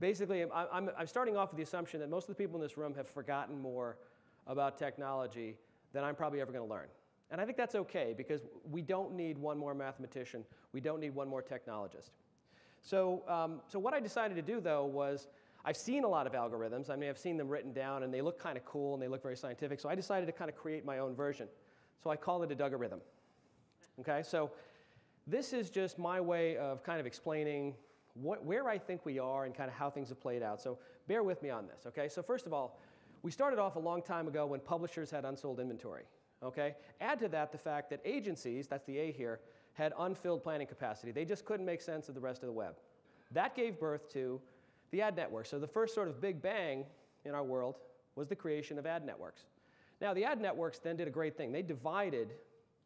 basically, I'm starting off with the assumption that most of the people in this room have forgotten more about technology than I'm probably ever going to learn. And I think that's okay, because we don't need one more mathematician. We don't need one more technologist. So what I decided to do, though, was I've seen a lot of algorithms. I mean, I've seen them written down, and they look kind of cool, and they look very scientific. So I decided to kind of create my own version. So I call it a dougarithom. Okay, so this is just my way of kind of explaining where I think we are and kind of how things have played out. So bear with me on this. Okay, so first of all, we started off a long time ago when publishers had unsold inventory. Okay, add to that the fact that agencies, that's the A here, had unfilled planning capacity. They just couldn't make sense of the rest of the web. That gave birth to the ad network. So the first sort of big bang in our world was the creation of ad networks. Now, the ad networks then did a great thing. They divided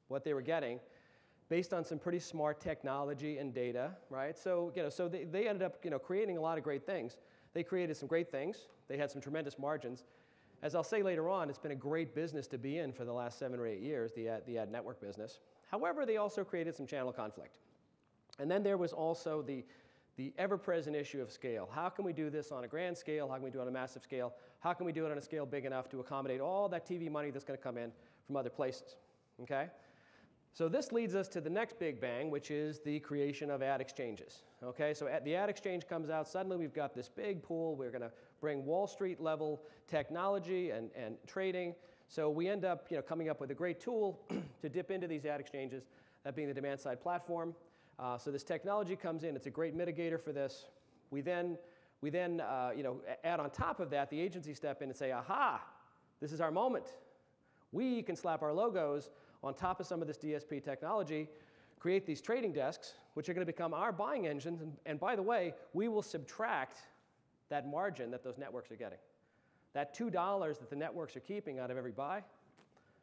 what they were getting based on some pretty smart technology and data, right? So, so they ended up, creating a lot of great things. They created some great things. They had some tremendous margins. As I'll say later on, it's been a great business to be in for the last 7 or 8 years, the ad network business. However, they also created some channel conflict. And then there was also the ever-present issue of scale. How can we do this on a grand scale? How can we do it on a massive scale? How can we do it on a scale big enough to accommodate all that TV money that's going to come in from other places? Okay? So this leads us to the next big bang, which is the creation of ad exchanges. Okay? So the ad exchange comes out. Suddenly we've got this big pool. We're going to bring Wall Street level technology and trading. So we end up coming up with a great tool to dip into these ad exchanges, that being the demand-side platform. So this technology comes in. It's a great mitigator for this. We then add on top of that, the agencies step in and say, aha, this is our moment. We can slap our logos on top of some of this DSP technology, create these trading desks, which are going to become our buying engines. And by the way, we will subtract that margin that those networks are getting. That $2 that the networks are keeping out of every buy,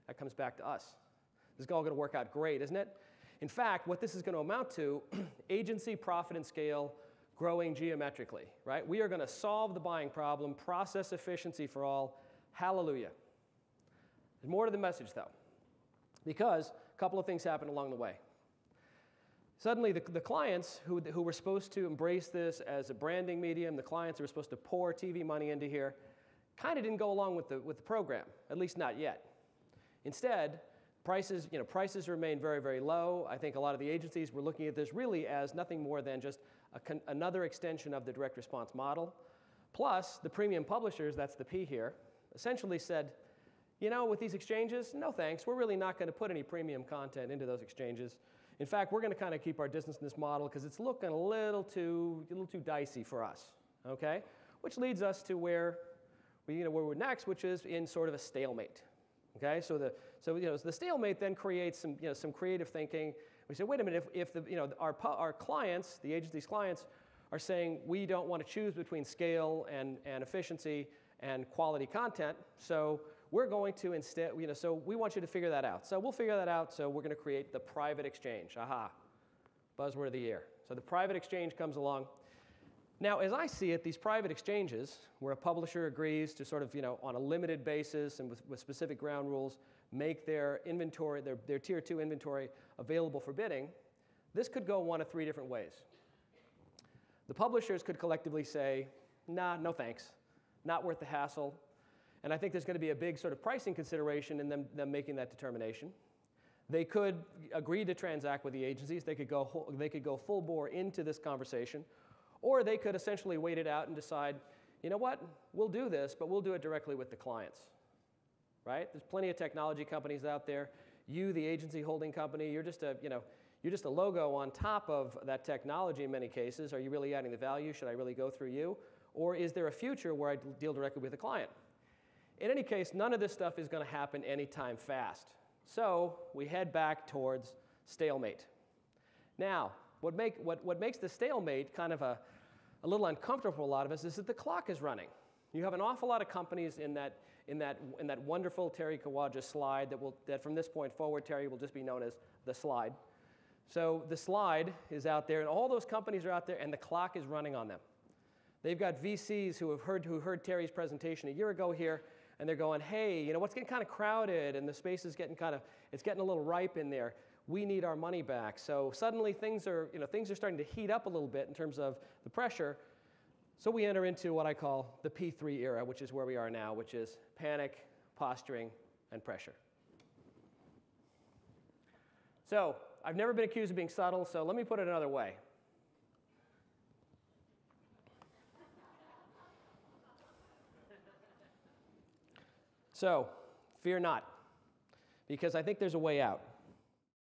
that comes back to us. This is all going to work out great, isn't it? In fact, what this is going to amount to, agency profit and scale growing geometrically, right? We are going to solve the buying problem, process efficiency for all. Hallelujah. There's more to the message, though, because a couple of things happen along the way. Suddenly, the clients who were supposed to embrace this as a branding medium, the clients who were supposed to pour TV money into here, kind of didn't go along with the program, at least not yet. Instead, prices remain very, very low. I think a lot of the agencies were looking at this really as nothing more than just another extension of the direct response model. Plus, the premium publishers, that's the P here, essentially said, with these exchanges, no thanks. We're really not going to put any premium content into those exchanges. In fact, we're going to kind of keep our distance in this model because it's looking a little too dicey for us. Okay, which leads us to where we're next, which is in sort of a stalemate. Okay, so the stalemate then creates some creative thinking. We say, wait a minute, if our clients, the agency's clients, are saying we don't want to choose between scale and efficiency and quality content, so we're going to instead, so we want you to figure that out. So we'll figure that out. So we're going to create the private exchange. Aha, buzzword of the year. So the private exchange comes along. Now, as I see it, these private exchanges, where a publisher agrees to sort of, on a limited basis and with specific ground rules, make their inventory, their tier 2 inventory available for bidding, this could go one of 3 different ways. The publishers could collectively say, nah, no thanks, not worth the hassle. And I think there's going to be a big sort of pricing consideration in them making that determination. They could agree to transact with the agencies. They could go full bore into this conversation. Or they could essentially wait it out and decide, you know what, we'll do this, but we'll do it directly with the clients, right? There's plenty of technology companies out there. You, the agency holding company, you're just a logo on top of that technology in many cases. Are you really adding the value? Should I really go through you? Or is there a future where I deal directly with the client? In any case, none of this stuff is going to happen anytime fast. So we head back towards stalemate. Now, what makes the stalemate kind of a little uncomfortable for a lot of us is that the clock is running. You have an awful lot of companies in that wonderful Terry Kawaja slide that from this point forward, Terry will just be known as the slide. So the slide is out there, and all those companies are out there, and the clock is running on them. They've got VCs who heard Terry's presentation a year ago here, and they're going, hey, what's getting kind of crowded, and the space is getting it's getting a little ripe in there. We need our money back. So suddenly things are starting to heat up a little bit in terms of the pressure. So we enter into what I call the P3 era, which is where we are now, which is panic, posturing, and pressure. So I've never been accused of being subtle, so let me put it another way. So fear not, because I think there's a way out.